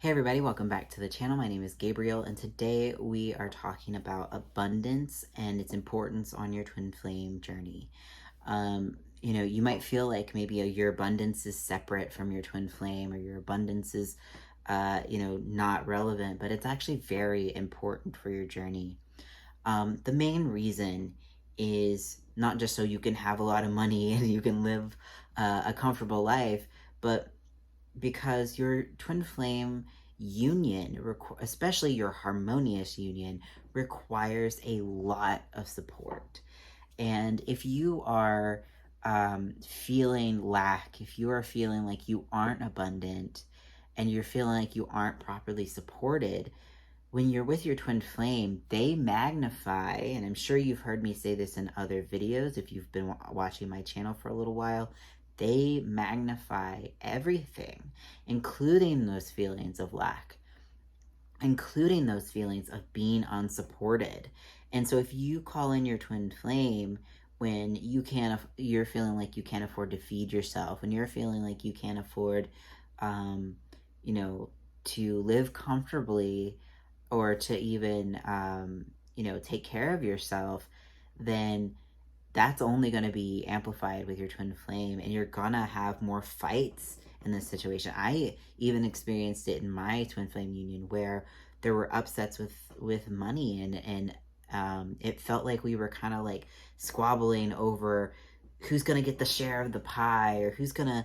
Hey everybody, welcome back to the channel. My name is Gabriel, and today we are talking about abundance and its importance on your twin flame journey. You might feel like maybe your abundance is separate from your twin flame, or your abundance is, not relevant, but it's actually very important for your journey. The main reason is not just so you can have a lot of money and you can live a comfortable life, but because your twin flame union, especially your harmonious union, requires a lot of support. And if you are feeling lack, if you are feeling like you aren't abundant, and you're feeling like you aren't properly supported, when you're with your twin flame, they magnify, and I'm sure you've heard me say this in other videos if you've been watching my channel for a little while, they magnify everything, including those feelings of lack, including those feelings of being unsupported. And so if you call in your twin flame when you're feeling like you can't afford to feed yourself, when you're feeling like you can't afford, um, you know, to live comfortably, or to even take care of yourself, then that's only going to be amplified with your twin flame, and you're gonna have more fights in this situation. I even experienced it in my twin flame union, where there were upsets with money, and it felt like we were kind of like squabbling over who's gonna get the share of the pie, or who's gonna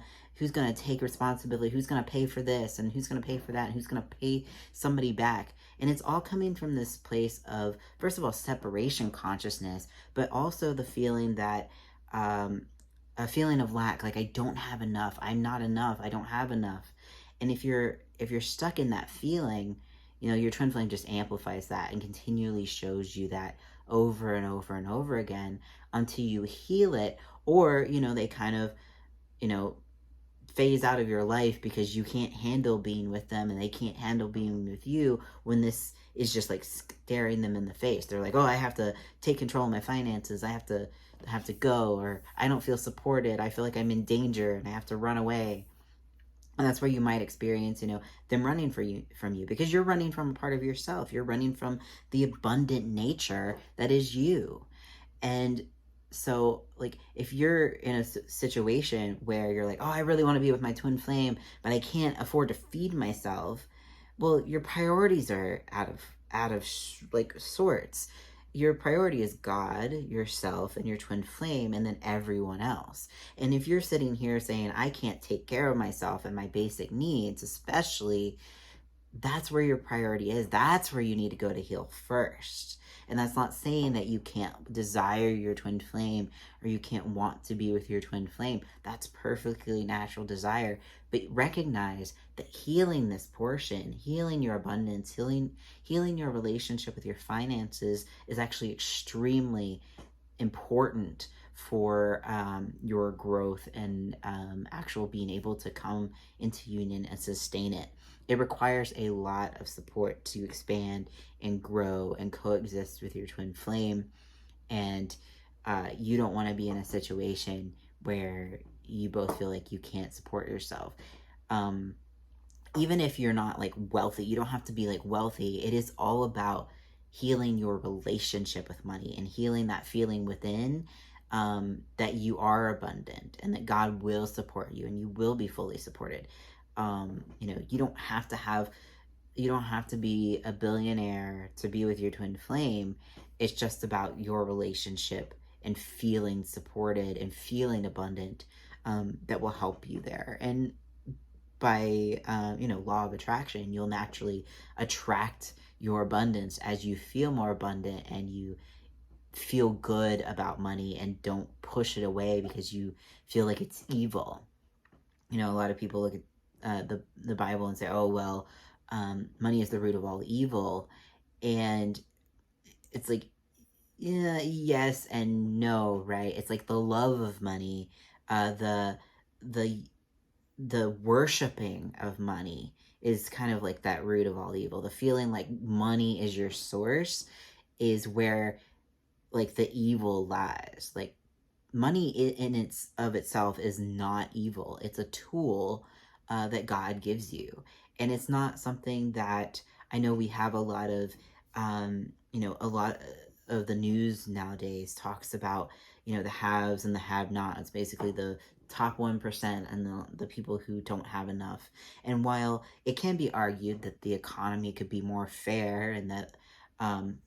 take responsibility, who's gonna pay for this and who's gonna pay for that, and who's gonna pay somebody back. And it's all coming from this place of, first of all, separation consciousness, but also the feeling that, a feeling of lack, like I don't have enough, I'm not enough, I don't have enough. And if you're stuck in that feeling, your twin flame just amplifies that and continually shows you that over and over and over again until you heal it, or they kind of, you know phase out of your life because you can't handle being with them, and they can't handle being with you when this is just like staring them in the face. They're like, oh, I have to take control of my finances, I have to go, or I don't feel supported, I feel like I'm in danger and I have to run away. And that's where you might experience, them running from you, because you're running from a part of yourself. You're running from the abundant nature that is you. And so, like, if you're in a situation where you're like, oh, I really want to be with my twin flame, but I can't afford to feed myself, well, your priorities are out of like sorts. Your priority is God, yourself, and your twin flame, and then everyone else. And if you're sitting here saying, I can't take care of myself and my basic needs, especially, that's where your priority is. That's where you need to go to heal first. And that's not saying that you can't desire your twin flame, or you can't want to be with your twin flame. That's perfectly natural desire. But recognize that healing this portion, healing your abundance, healing your relationship with your finances is actually extremely important for your growth and actual being able to come into union and sustain it. It requires a lot of support to expand and grow and coexist with your twin flame. And you don't want to be in a situation where you both feel like you can't support yourself. Um, Even if you're not like wealthy, you don't have to be like wealthy. It is all about healing your relationship with money and healing that feeling within, that you are abundant and that God will support you and you will be fully supported. You don't have to be a billionaire to be with your twin flame. It's just about your relationship and feeling supported and feeling abundant, that will help you there. And by law of attraction, you'll naturally attract your abundance as you feel more abundant and you feel good about money and don't push it away because you feel like it's evil. A lot of people look at the Bible and say, oh, well, money is the root of all evil. And it's like, yeah, yes and no, right? It's like the love of money, the the the worshiping of money is kind of like that root of all evil. The feeling like money is your source is where like the evil lies. Like, money in its of itself is not evil. It's a tool that God gives you. And it's not something that I know we have a lot of, a lot of the news nowadays talks about, the haves and the have-nots, basically the top 1% and the people who don't have enough. And while it can be argued that the economy could be more fair and that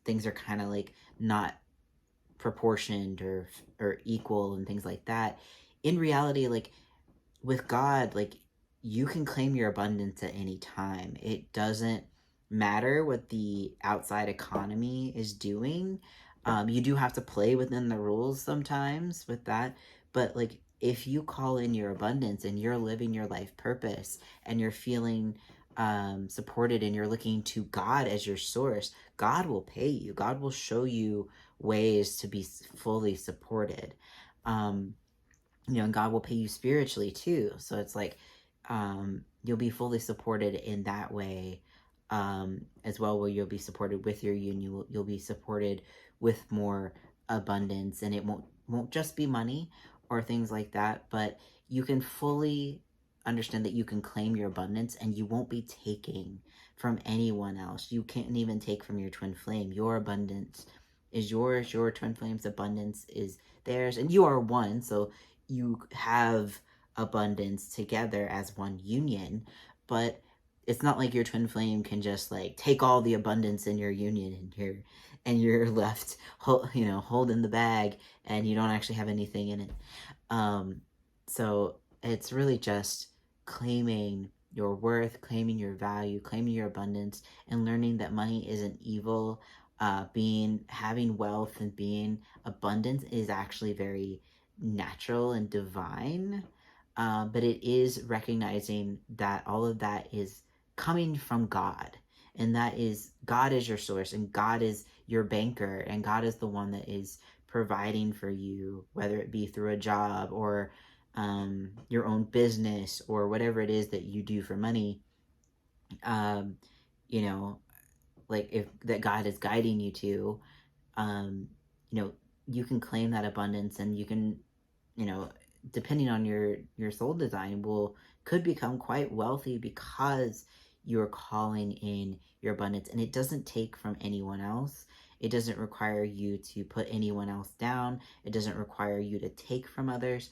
things are kind of like not proportioned or equal and things like that, in reality, like with God, like you can claim your abundance at any time. It doesn't matter what the outside economy is doing. You do have to play within the rules sometimes with that, but like if you call in your abundance and you're living your life purpose and you're feeling supported and you're looking to God as your source, God will pay you. God will show you ways to be fully supported. And God will pay you spiritually too. So it's like you'll be fully supported in that way as well, where you'll be supported with your union. You'll be supported with more abundance, and it won't just be money or things like that, but you can fully understand that you can claim your abundance and you won't be taking from anyone else. You can't even take from your twin flame. Your abundance is yours. Your twin flame's abundance is theirs, and you are one. So you have abundance together as one union, but it's not like your twin flame can just like take all the abundance in your union and you're left holding the bag and you don't actually have anything in it. So it's really just claiming your worth, claiming your value, claiming your abundance, and learning that money isn't evil. Having wealth and being abundant is actually very natural and divine. But it is recognizing that all of that is coming from God. And that is, God is your source, and God is your banker, and God is the one that is providing for you, whether it be through a job or your own business or whatever it is that you do for money. Um, you know, like if that God is guiding you to, um, you know, you can claim that abundance, and you can, you know, depending on your soul design, could become quite wealthy because you're calling in your abundance, and it doesn't take from anyone else. It doesn't require you to put anyone else down. It doesn't require you to take from others.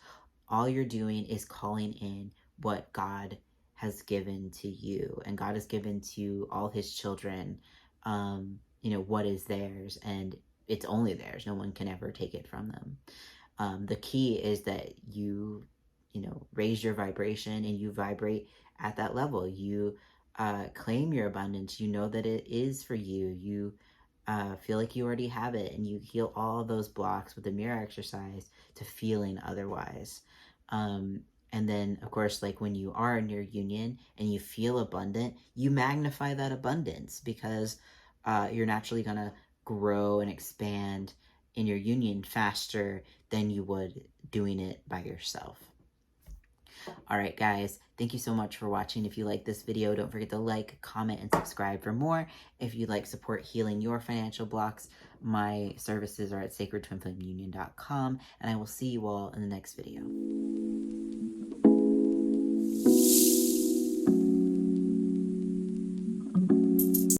All you're doing is calling in what God has given to you, and God has given to all his children, what is theirs, and it's only theirs. No one can ever take it from them. The key is that you raise your vibration and you vibrate at that level. You claim your abundance. You know that it is for you. You feel like you already have it, and you heal all those blocks with the mirror exercise to feeling otherwise. And then, of course, like when you are in your union and you feel abundant, you magnify that abundance because you're naturally going to grow and expand in your union faster than you would doing it by yourself. All right, guys, thank you so much for watching. If you like this video, don't forget to like, comment, and subscribe for more. If you'd like support healing your financial blocks, my services are at sacredtwinflameunion.com, and I will see you all in the next video.